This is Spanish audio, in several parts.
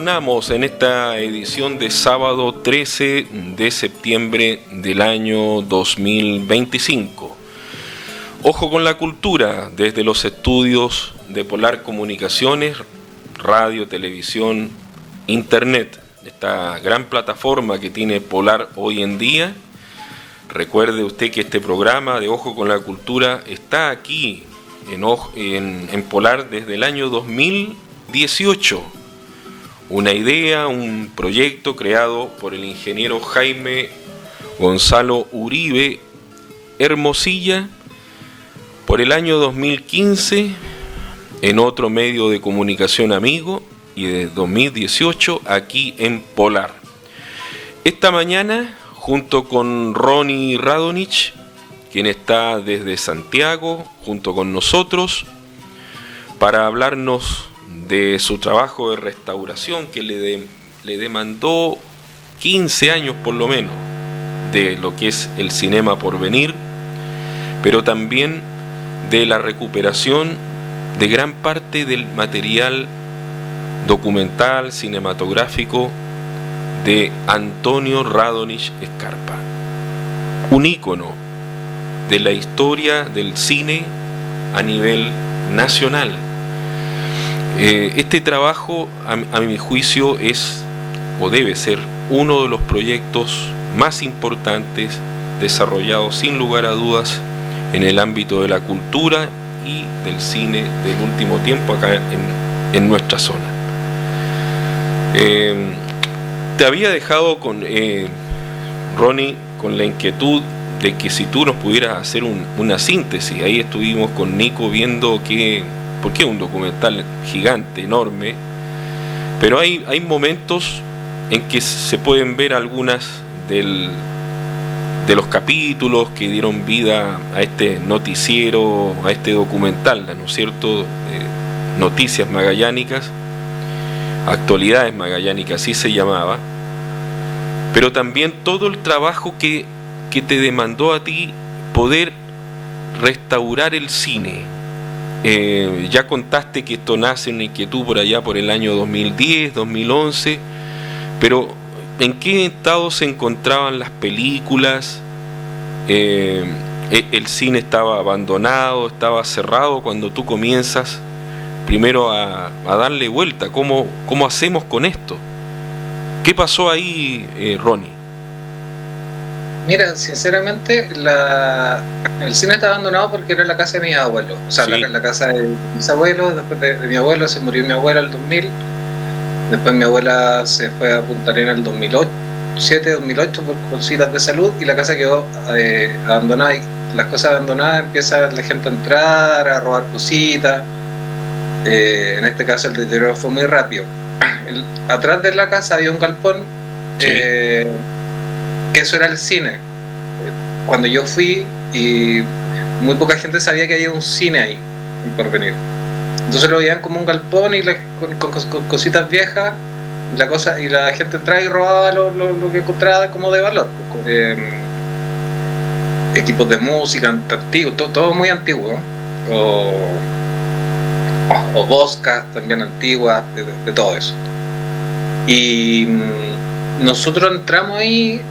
retornamos en esta edición de sábado 13 de septiembre del año 2025. Ojo con la cultura, desde los estudios de Polar Comunicaciones, radio, televisión, internet, esta gran plataforma que tiene Polar hoy en día. Recuerde usted que este programa de Ojo con la Cultura está aquí en Polar desde el año 2018. Una idea, un proyecto creado por el ingeniero Jaime Gonzalo Uribe Hermosilla por el año 2015 en otro medio de comunicación amigo y de 2018 aquí en Polar. Esta mañana, junto con Ronnie Radonich, quien está desde Santiago, junto con nosotros, para hablarnos de su trabajo de restauración que le demandó 15 años por lo menos, de lo que es el Cinema Porvenir, pero también de la recuperación de gran parte del material documental, cinematográfico de Antonio Radonich Scarpa, un ícono de la historia del cine a nivel nacional. Este trabajo, a mi juicio, es o debe ser uno de los proyectos más importantes desarrollados sin lugar a dudas en el ámbito de la cultura y del cine del último tiempo acá en nuestra zona. Te había dejado con Ronnie con la inquietud de que si tú nos pudieras hacer una síntesis. Ahí estuvimos con Nico viendo porque es un documental gigante, enorme, pero hay momentos en que se pueden ver algunas de los capítulos que dieron vida a este noticiero, a este documental, ¿no es cierto? Noticias Magallánicas, Actualidades Magallánicas, así se llamaba, pero también todo el trabajo que te demandó a ti poder restaurar el cine. Ya contaste que esto nace en una inquietud por allá por el año 2010, 2011, pero ¿en qué estado se encontraban las películas? El cine estaba abandonado, estaba cerrado cuando tú comienzas primero a darle vuelta. ¿Cómo hacemos con esto? ¿Qué pasó ahí, Ronnie? Mira, sinceramente, el cine está abandonado porque era la casa de mis abuelos. O sea, sí. la casa de mis abuelos, después de mi abuelo, se murió mi abuela en el 2000. Después mi abuela se fue a Punta Arenas en el 2007, 2008 por cositas de salud y la casa quedó abandonada. Y las cosas abandonadas empieza la gente a entrar, a robar cositas. En este caso el deterioro fue muy rápido. Atrás de la casa había un galpón. Sí. Que eso era el cine. Cuando yo fui, y muy poca gente sabía que había un cine ahí en Porvenir. Entonces lo veían como un galpón y con cositas viejas, y la gente entraba y robaba lo que encontraba como de valor. Equipos de música antiguos, todo muy antiguo, o boscas también antiguas, de todo eso. Y nosotros entramos ahí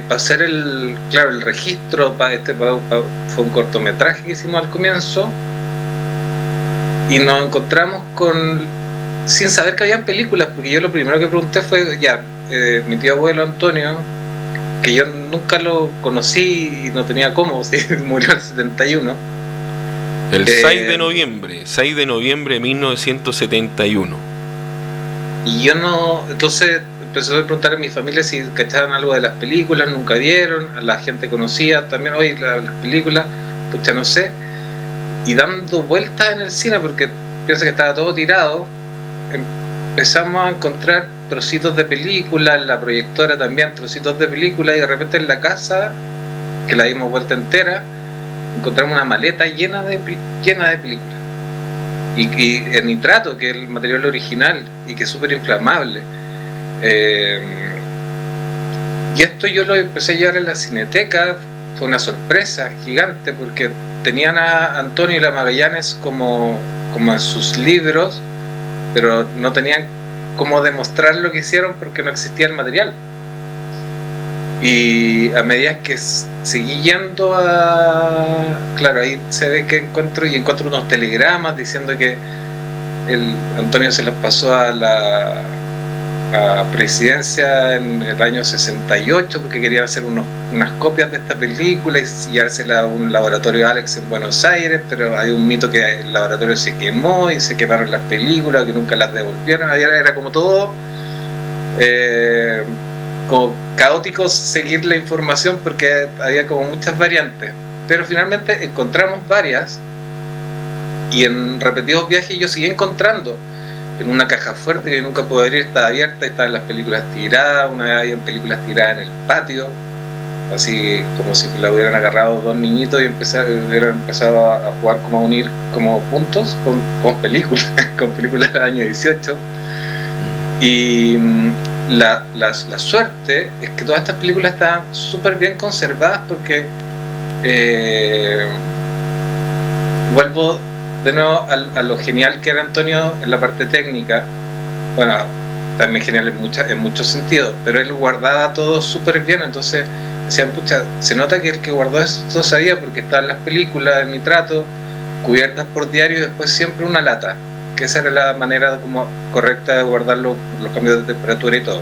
para hacer el registro fue un cortometraje que hicimos al comienzo y nos encontramos sin saber que había películas, porque yo lo primero que pregunté fue mi tío abuelo Antonio, que yo nunca lo conocí y no tenía cómo, murió en el 71 el 6 de noviembre de 1971 y yo no, entonces empezó a preguntar a mi familia si cachaban algo de las películas, nunca dieron, a la gente conocía también, oye, las películas, pucha, no sé, y dando vueltas en el cine, porque piensa que estaba todo tirado, empezamos a encontrar trocitos de películas, en la proyectora también, trocitos de películas, y de repente en la casa, que la dimos vuelta entera, encontramos una maleta llena de películas, y el nitrato, que es el material original, y que es súper inflamable. Y esto yo lo empecé a llevar en la Cineteca, fue una sorpresa gigante porque tenían a Antonio y la Magallanes como en sus libros, pero no tenían cómo demostrar lo que hicieron porque no existía el material. Y a medida que seguí yendo claro, ahí se ve que encuentro unos telegramas diciendo que el Antonio se los pasó a la presidencia en el año 68 porque quería hacer unas copias de esta película y llevársela a un laboratorio Alex en Buenos Aires, pero hay un mito que el laboratorio se quemó y se quemaron las películas, que nunca las devolvieron. Era como todo como caótico seguir la información porque había como muchas variantes, pero finalmente encontramos varias y en repetidos viajes yo seguí encontrando en una caja fuerte que nunca pude abrir, estaba abierta, estaban las películas tiradas, una vez había películas tiradas en el patio, así como si la hubieran agarrado dos niñitos y hubieran empezado a jugar como a unir como puntos con películas, con películas del año 18. Y la suerte es que todas estas películas estaban súper bien conservadas porque vuelvo de nuevo a lo genial que era Antonio en la parte técnica. Bueno, también genial en muchos sentidos, pero él guardaba todo súper bien, entonces decían, pucha, se nota que el que guardó esto sabía porque estaban las películas de nitrato cubiertas por diario y después siempre una lata, que esa era la manera como correcta de guardar los cambios de temperatura y todo.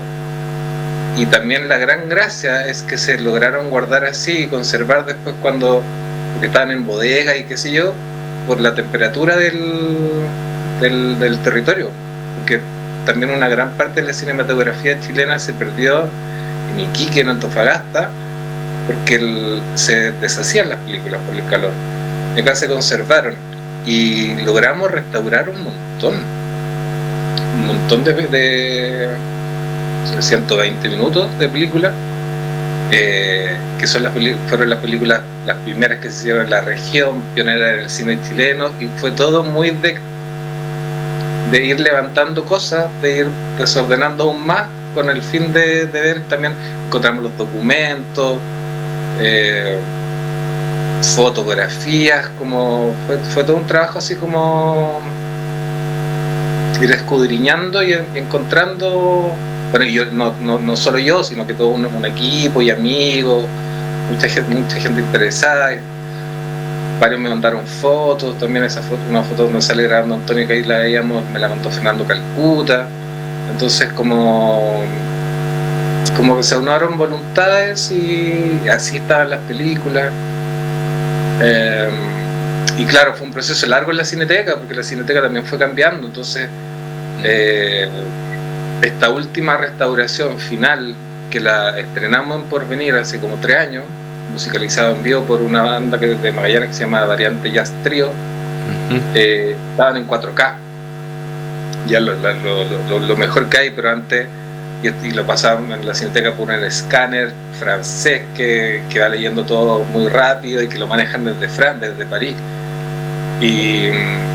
Y también la gran gracia es que se lograron guardar así y conservar después porque estaban en bodega y qué sé yo, por la temperatura del territorio, porque también una gran parte de la cinematografía chilena se perdió en Iquique, en Antofagasta, porque se deshacían las películas por el calor. Y acá se conservaron y logramos restaurar un montón de 120 minutos de película, que fueron las películas, las primeras que se hicieron en la región, pioneras del cine chileno, y fue todo muy de ir levantando cosas, de ir desordenando aún más, con el fin de ver también, encontramos los documentos, fotografías, como fue todo un trabajo así como ir escudriñando y encontrando. Bueno, yo no solo yo, sino que todo un equipo y amigos, mucha gente interesada. Varios me mandaron fotos, también una foto donde sale grabando Antonio, que ahí la veíamos, me la mandó Fernando Calcuta. Entonces como que se unieron voluntades y así estaban las películas. Y claro, fue un proceso largo en la Cineteca, porque la Cineteca también fue cambiando. Entonces esta última restauración final, que la estrenamos en Porvenir hace como 3 años, musicalizado en vivo por una banda de Magallanes que se llama Variante Jazz Trio, estaban en 4K, ya lo mejor que hay, pero antes, y lo pasaban en la Cineteca por un escáner francés que va leyendo todo muy rápido y que lo manejan desde París.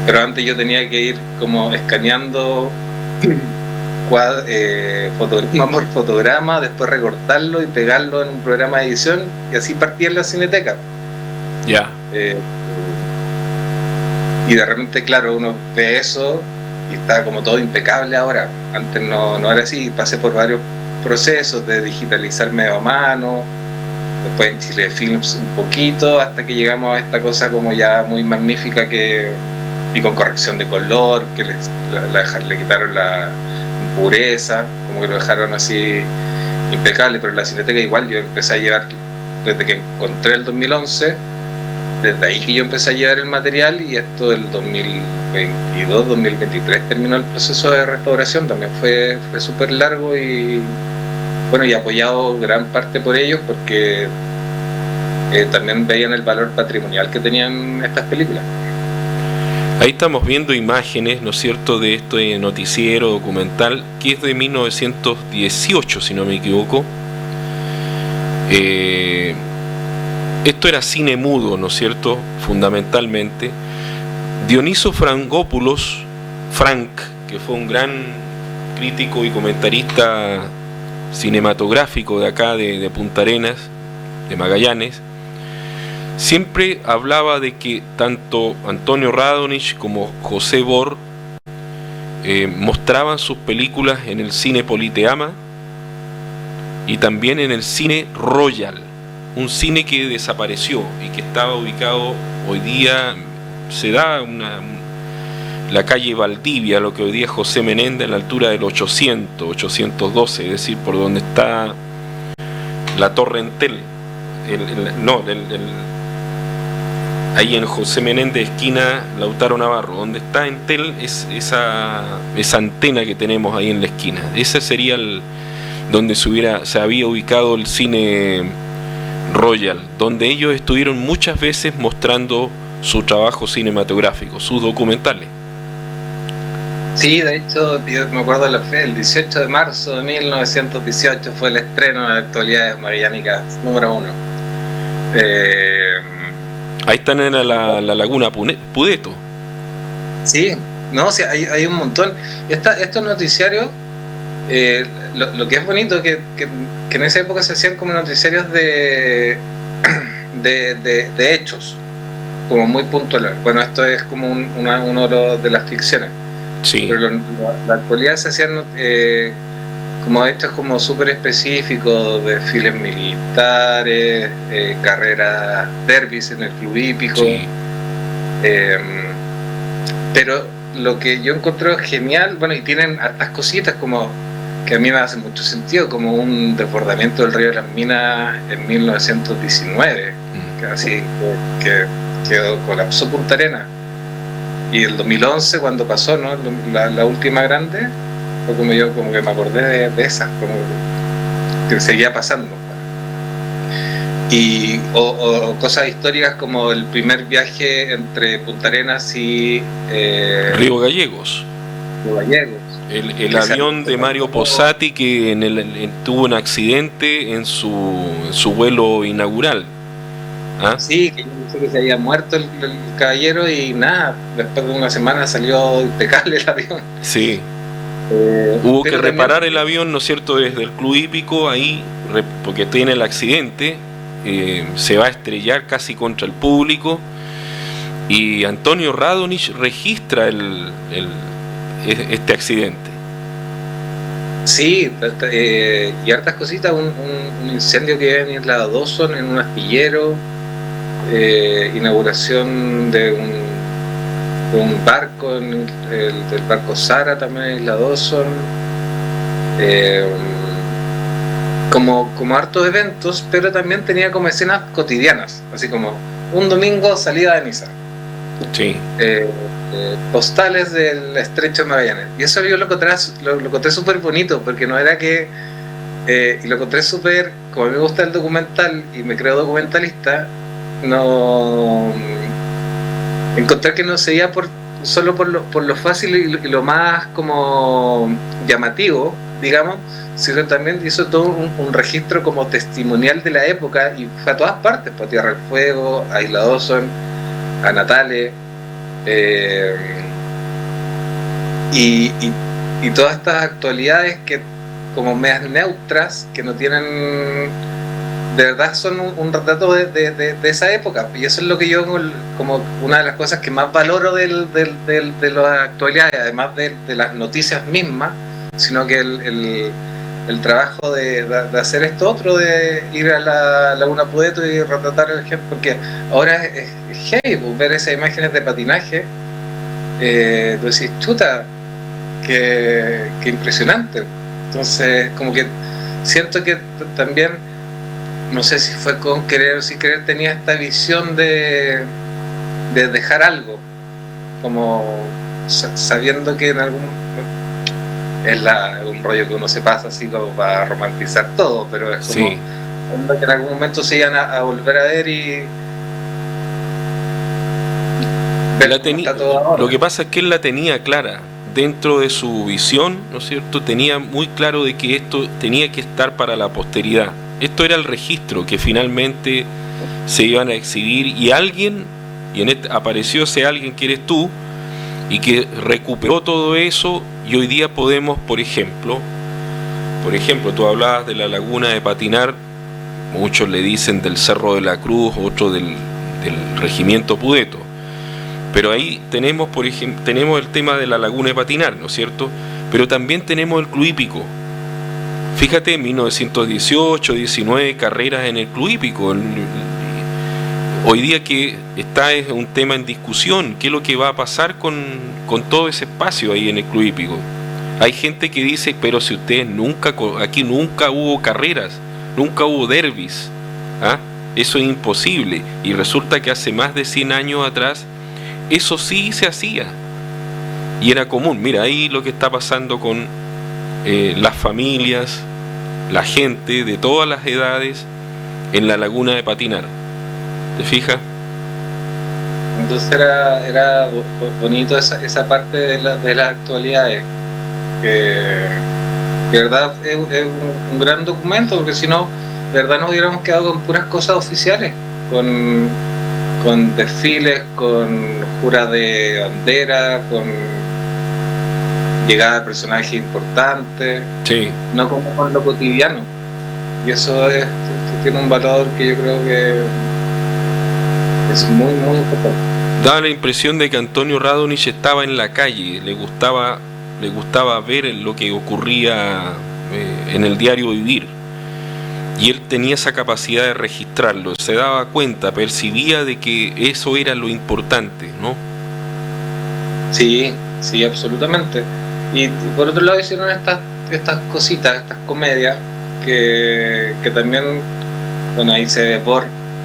Pero antes yo tenía que ir como escaneando fotograma por fotograma, después recortarlo y pegarlo en un programa de edición, y así partía en la Cineteca. Ya. Y de repente, claro, uno ve eso y está como todo impecable ahora. Antes no era así, pasé por varios procesos de digitalizar medio a mano, después en Chile Films un poquito, hasta que llegamos a esta cosa como ya muy magnífica y con corrección de color, que le quitaron la impureza, como que lo dejaron así impecable. Pero en la Cineteca igual yo empecé a llevar, desde que encontré el 2011, desde ahí que yo empecé a llevar el material, y esto del 2022, 2023 terminó el proceso de restauración. También fue súper largo y bueno, y apoyado gran parte por ellos, porque también veían el valor patrimonial que tenían estas películas. Ahí estamos viendo imágenes, ¿no es cierto?, de este noticiero documental, que es de 1918, si no me equivoco. Esto era cine mudo, ¿no es cierto?, fundamentalmente. Dioniso Frangopoulos, Frank, que fue un gran crítico y comentarista cinematográfico de acá, de Punta Arenas, de Magallanes, siempre hablaba de que tanto Antonio Radonich como José Bor mostraban sus películas en el cine Politeama y también en el cine Royal, un cine que desapareció y que estaba ubicado hoy día, se da la calle Valdivia, lo que hoy día es José Menéndez, a la altura del 812, es decir, por donde está la Torre Entel, ahí en José Menéndez, esquina Lautaro Navarro, donde está Entel, es esa antena que tenemos ahí en la esquina. Ese sería donde se había ubicado el cine Royal, donde ellos estuvieron muchas veces mostrando su trabajo cinematográfico, sus documentales. Sí, de hecho, yo me acuerdo el 18 de marzo de 1918 fue el estreno de Actualidades Magallánicas número 1. Ahí están en la laguna Pudeto. Sí, no, sí, hay un montón. Estos noticiarios, lo que es bonito que en esa época se hacían como noticiarios de hechos, como muy puntuales. Bueno, esto es como uno de las ficciones. Sí. Pero la actualidad se hacían como hechos como súper específicos, desfiles militares, carreras, derbis en el club hípico. Sí. Pero lo que yo encontré genial, bueno, y tienen hartas cositas como que a mí me hace mucho sentido, como un desbordamiento del río de las Minas en 1919, así que colapsó Punta Arenas. Y el 2011 cuando pasó, ¿no? la última grande, fue como yo como que me acordé de esas, como que seguía pasando. Y o cosas históricas como el primer viaje entre Punta Arenas y Río Gallegos. El avión de Mario Posati que tuvo un accidente en su vuelo inaugural. ¿Ah? Sí, que yo pensé que se había muerto el caballero y nada, después de una semana salió impecable el avión. Sí. Hubo que reparar el avión, ¿no es cierto?, desde el club hípico ahí, porque tiene el accidente, se va a estrellar casi contra el público y Antonio Radonich registra este accidente. Sí, y hartas cositas, un incendio que iba en Isla Dawson en un astillero, inauguración de un barco, del barco Sara también en Isla Dawson, como hartos eventos, pero también tenía como escenas cotidianas, así como un domingo salida de misa. Sí. Postales del Estrecho de Magallanes, y eso yo lo encontré súper bonito, porque no era que y lo encontré súper, como a mí me gusta el documental y me creo documentalista, no encontré que no se iba solo por lo fácil y lo más como llamativo, digamos, sino también hizo todo un registro como testimonial de la época y fue a todas partes, a Tierra del Fuego, a Isla Dawson, a Natale, y todas estas actualidades que como medias neutras, que no tienen, de verdad son un retrato de esa época, y eso es lo que yo como una de las cosas que más valoro de las actualidades, además de las noticias mismas, sino que el trabajo de hacer esto otro, de ir a la Laguna Pudeto y retratar el ejemplo, porque ahora es heavy ver esas imágenes de patinaje, tú decís, chuta, que impresionante. Entonces, como que siento que también, no sé si fue con querer o sin querer, tenía esta visión de dejar algo, como sabiendo que en algún es un rollo que uno se pasa así como para romantizar todo, pero es como sí, que en algún momento se iban a volver a ver y lo que pasa es que él la tenía clara dentro de su visión, ¿no es cierto? Tenía muy claro de que esto tenía que estar para la posteridad. Esto era el registro que finalmente se iban a exhibir, y apareció ese alguien que eres tú, y que recuperó todo eso, y hoy día podemos, por ejemplo, tú hablabas de la laguna de patinar, muchos le dicen del Cerro de la Cruz, otros del Regimiento Pudeto. Pero ahí tenemos, por ejemplo, tenemos el tema de la laguna de patinar, ¿no es cierto? Pero también tenemos el club hípico. Fíjate, 1918, 19 carreras en el club hípico. Hoy día que está es un tema en discusión, ¿qué es lo que va a pasar con todo ese espacio ahí en el club hípico? Hay gente que dice, pero si ustedes aquí nunca hubo carreras, nunca hubo derbis, ¿ah? Eso es imposible. Y resulta que hace más de 100 años atrás, eso sí se hacía. Y era común. Mira, ahí lo que está pasando con las familias, la gente de todas las edades en la laguna de patinar. ¿Te fijas? Entonces era bonito esa parte de las actualidades, que de verdad es un gran documento, porque si no, de verdad nos hubiéramos quedado con puras cosas oficiales, con desfiles, con juras de bandera, con llegada de personajes importantes, sí, no como con lo cotidiano. Y eso tiene un valor que yo creo que es muy, muy importante. Da la impresión de que Antonio Radonich estaba en la calle, le gustaba ver lo que ocurría en el diario vivir. Y él tenía esa capacidad de registrarlo, se daba cuenta, percibía de que eso era lo importante, ¿no? Sí, absolutamente. Y por otro lado hicieron estas cositas, estas comedias, que también, bueno, ahí se ve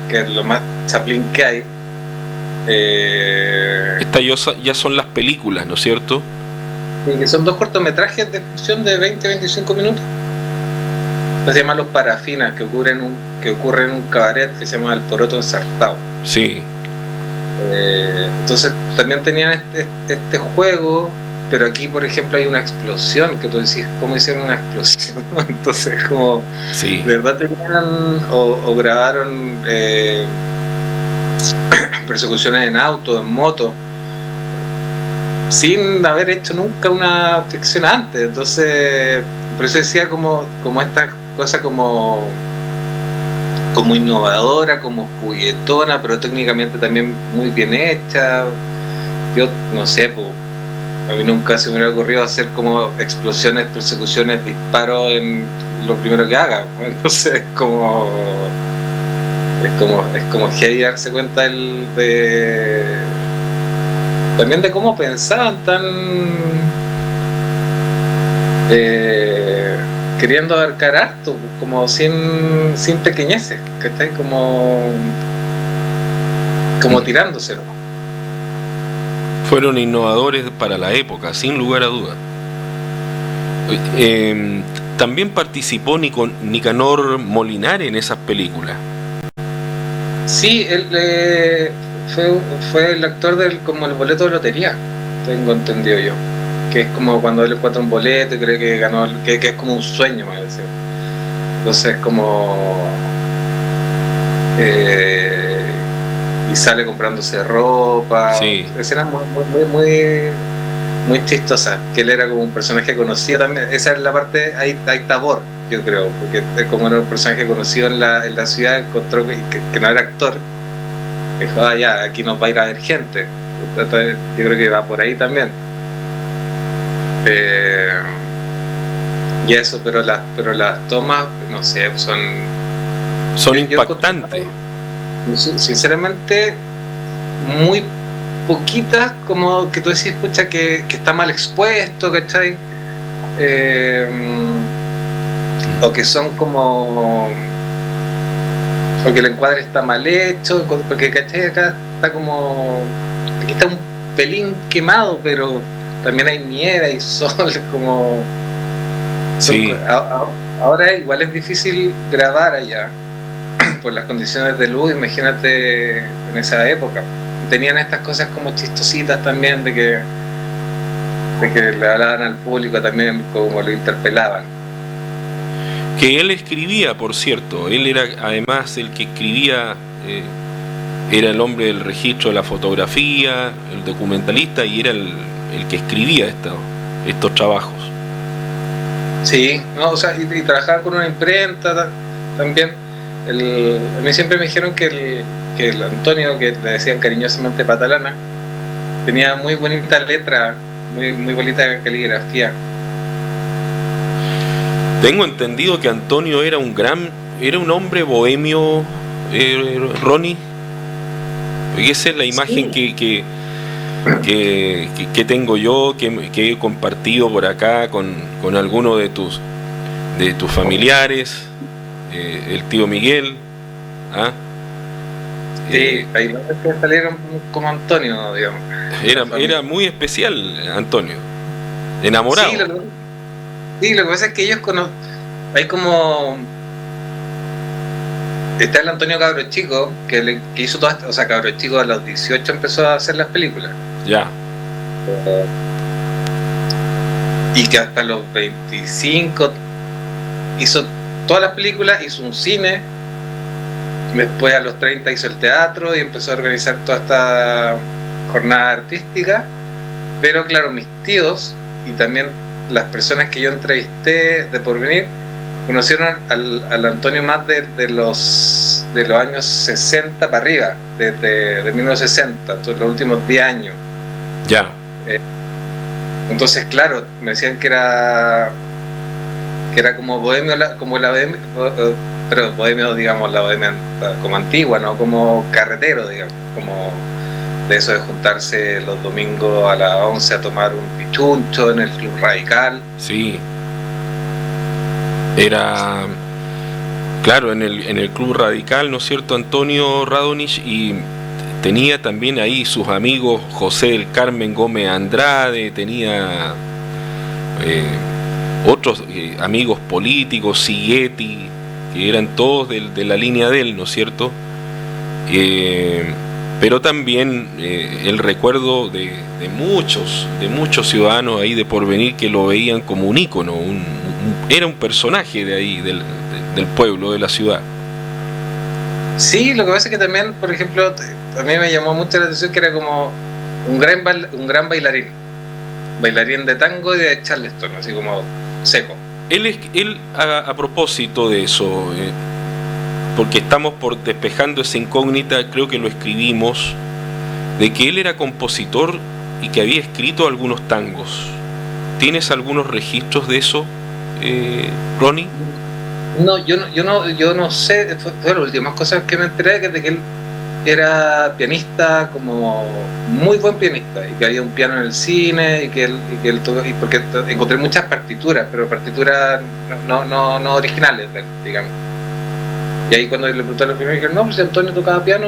que es lo más Chaplin que hay. Estas ya son las películas, ¿no es cierto? Que son 2 cortometrajes de ficción de 20-25 minutos. Se llaman Los Parafinas, que ocurre en un cabaret que se llama El Poroto Ensartado. Sí. Entonces también tenían este juego, pero aquí por ejemplo hay una explosión, que tú decís, ¿cómo hicieron una explosión? Entonces como, sí, de verdad tenían o grabaron persecuciones en auto, en moto, sin haber hecho nunca una ficción antes. Entonces por eso decía como esta cosa como innovadora, como juguetona, pero técnicamente también muy bien hecha. Yo no sé, a mí nunca se me hubiera ocurrido hacer como explosiones, persecuciones, disparos en lo primero que haga. Entonces es como heavy darse cuenta también de cómo pensaban tan queriendo abarcar harto, como sin pequeñeces, ¿cachai? Como tirándoselo. Fueron innovadores para la época, sin lugar a duda. También participó Nicanor Molinari en esas películas. Sí, él fue el actor como el boleto de lotería, tengo entendido yo. Que es como cuando él encuentra un boleto y cree que ganó, que es como un sueño, me parece. Entonces como y sale comprándose ropa. Sí. Escenas muy chistosas, que él era como un personaje conocido también. Esa es la parte, ahí está Bor, yo creo, porque como era un personaje conocido en la ciudad, encontró que no era actor, dijo, ya, aquí nos va a ir a ver gente. Entonces, yo creo que va por ahí también. Y eso, pero las tomas, no sé, son impactantes. Sinceramente, muy poquitas, como que tú decís, escucha, que está mal expuesto, ¿cachai? O que son como, o que el encuadre está mal hecho, porque, ¿cachai? Acá está como, aquí está un pelín quemado, pero también hay nieve, hay sol, como... Sí. Ahora igual es difícil grabar allá por las condiciones de luz, imagínate en esa época. Tenían estas cosas como chistositas también, de que le hablaban al público también, como lo interpelaban. Que él escribía, por cierto, él era además el que escribía, era el hombre del registro de la fotografía, el documentalista, y era el que escribía estos trabajos. Sí, no, o sea, y trabajaba con una imprenta también. A mí siempre me dijeron que el Antonio, que le decían cariñosamente Patalana, tenía muy bonita letra, muy bonita caligrafía. Tengo entendido que Antonio era un hombre bohemio, Ronnie. Y esa es la imagen Sí. que tengo yo, que he compartido por acá con algunos de tus familiares, el tío Miguel. ¿Ah? Sí, ahí no es que salieron como Antonio, digamos. Era muy especial, Antonio. Sí, Enamorado. sí, lo que pasa es que ellos hay como está el Antonio Cabro Chico, que hizo todas, o sea, Cabro Chico a los 18 empezó a hacer las películas. Ya. Y que hasta los 25 hizo todas las películas, hizo un cine, después a los 30 hizo el teatro y empezó a organizar toda esta jornada artística. Pero claro, mis tíos y también las personas que yo entrevisté de Porvenir conocieron al Antonio más de los años 60 para arriba, de 1960, entonces los últimos 10 años. Ya. Entonces, claro, me decían que era como bohemio, como la bohemia, pero bohemio, digamos, la bohemia como antigua, ¿no? Como carretero, digamos, como de eso de juntarse los domingos a las 11 a tomar un pichuncho en el Club Radical. Sí. Era, claro, en el Club Radical, ¿no es cierto?, Antonio Radonich, y tenía también ahí sus amigos José del Carmen Gómez Andrade, tenía otros amigos políticos, Siguetti, que eran todos de la línea de él, ¿no es cierto? Pero también el recuerdo de muchos ciudadanos ahí de Porvenir que lo veían como un ícono, era un personaje de ahí, del pueblo, de la ciudad. Sí, lo que pasa es que también, por ejemplo, a mí me llamó mucho la atención que era como un gran bailarín de tango y de Charleston, así como seco. Él a propósito de eso, porque estamos despejando esa incógnita, creo que lo escribimos, de que él era compositor y que había escrito algunos tangos. ¿Tienes algunos registros de eso, Ronnie? No, yo no sé, fue las últimas cosas que me enteré, que de que él era pianista, como muy buen pianista, y que había un piano en el cine, y que él tocó, y porque encontré muchas partituras, pero partituras no originales, digamos. Y ahí cuando le pregunté a los primeros, dijeron, no, pues si Antonio tocaba piano,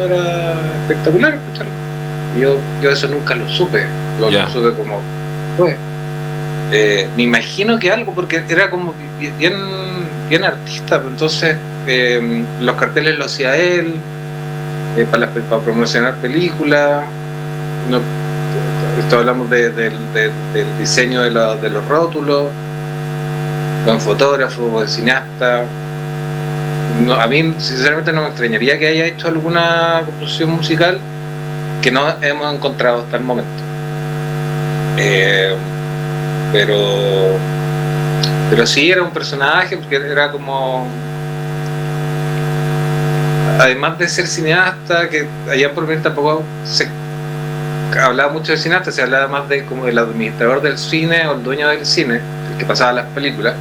era espectacular escucharlo. Y yo eso nunca lo supe, lo supe como, pues, me imagino que algo, porque era como bien artista, entonces los carteles los hacía él, para promocionar películas. No, esto hablamos del diseño de los rótulos, buen fotógrafo, buen cineasta. No, a mí sinceramente no me extrañaría que haya hecho alguna composición musical que no hemos encontrado hasta el momento. Pero sí era un personaje, porque era como, además de ser cineasta, que allá por mí tampoco se hablaba mucho de cineasta, se hablaba más de como el administrador del cine o el dueño del cine, el que pasaba las películas.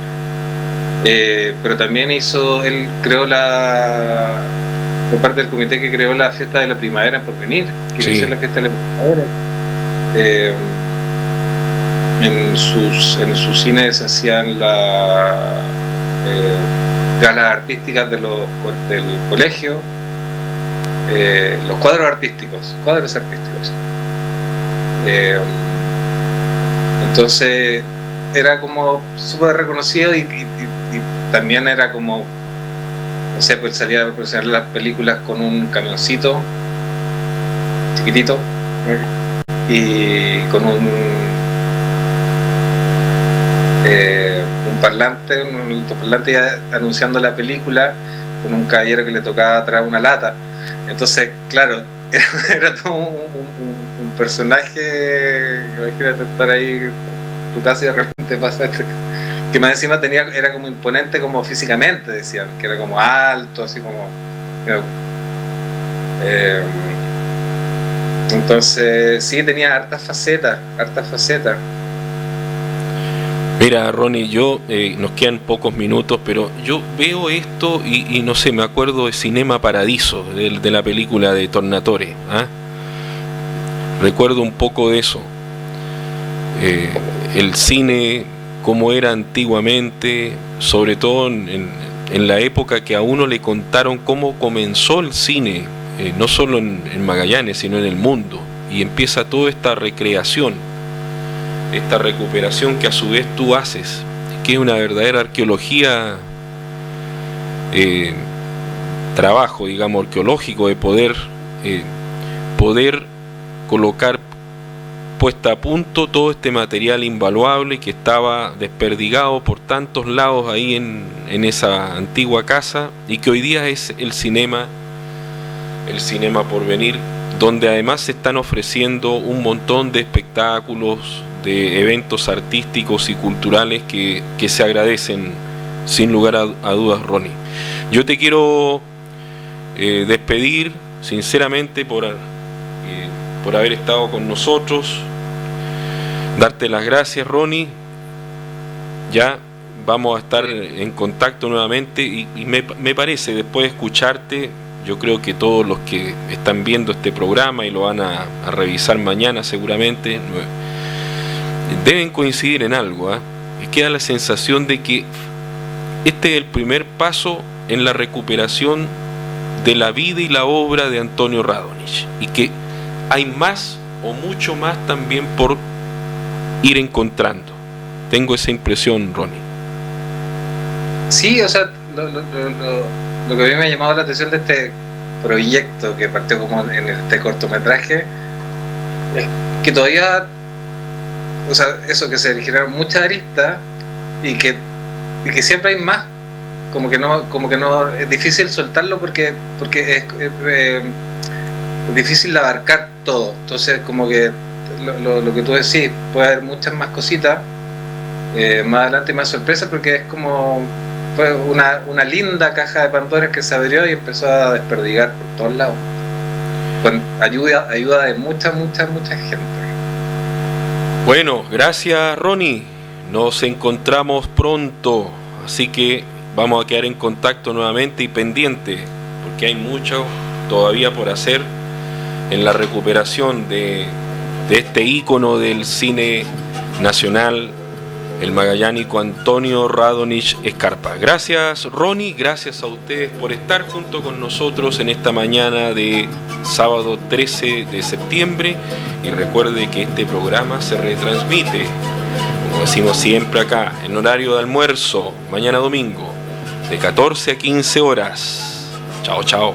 Pero también él creó fue parte del comité que creó la fiesta de la primavera por venir, que sí. hizo la fiesta de la primavera. En sus cines se hacían las galas artísticas del colegio, los cuadros artísticos. Entonces era como súper reconocido y también era como, no sé, pues salía a promocionar las películas con un camioncito chiquitito y con un altoparlante anunciando la película, con un caballero que le tocaba atrás una lata. Entonces, claro, era todo un personaje. Imagínate estar ahí en tu casa y de repente pasa que más encima era como imponente, como físicamente, decían, que era como alto, así como Entonces, sí, tenía hartas facetas, hartas facetas. Mira, Ronnie, nos quedan pocos minutos, pero yo veo esto y no sé, me acuerdo de Cinema Paradiso, de la película de Tornatore. ¿Ah? Recuerdo un poco de eso. El cine como era antiguamente, sobre todo en la época que a uno le contaron cómo comenzó el cine, no solo en Magallanes, sino en el mundo, y empieza toda esta recreación, esta recuperación que a su vez tú haces, que es una verdadera arqueología, trabajo, digamos, arqueológico, de poder colocar puesta a punto todo este material invaluable que estaba desperdigado por tantos lados ahí en esa antigua casa, y que hoy día es el cinema por venir, donde además se están ofreciendo un montón de espectáculos, de eventos artísticos y culturales que se agradecen sin lugar a dudas, Ronnie. Yo te quiero despedir sinceramente por haber estado con nosotros, darte las gracias, Ronnie. Ya vamos a estar en contacto nuevamente y me parece, después de escucharte, yo creo que todos los que están viendo este programa y lo van a revisar mañana seguramente, deben coincidir en algo, ¿eh? Y queda la sensación de que este es el primer paso en la recuperación de la vida y la obra de Antonio Radonich, y que hay más o mucho más también por ir encontrando. Tengo esa impresión, Ronnie. Sí, o sea, lo que a mí me ha llamado la atención de este proyecto que partió como en este cortometraje es que todavía, o sea, eso, que se generaron muchas aristas y que siempre hay más, como que no es difícil soltarlo porque es difícil de abarcar todo. Entonces, como que lo que tú decís, puede haber muchas más cositas más adelante, más sorpresas, porque es como fue una linda caja de Pandora que se abrió y empezó a desperdigar por todos lados, con ayuda de mucha gente. Bueno, gracias, Ronnie. Nos encontramos pronto, así que vamos a quedar en contacto nuevamente y pendiente, porque hay mucho todavía por hacer en la recuperación de este ícono del cine nacional, el magallánico Antonio Radonich Escarpa. Gracias, Ronnie, gracias a ustedes por estar junto con nosotros en esta mañana de sábado 13 de septiembre, y recuerde que este programa se retransmite, como decimos siempre acá, en horario de almuerzo, mañana domingo, de 14 a 15 horas. Chao, chao.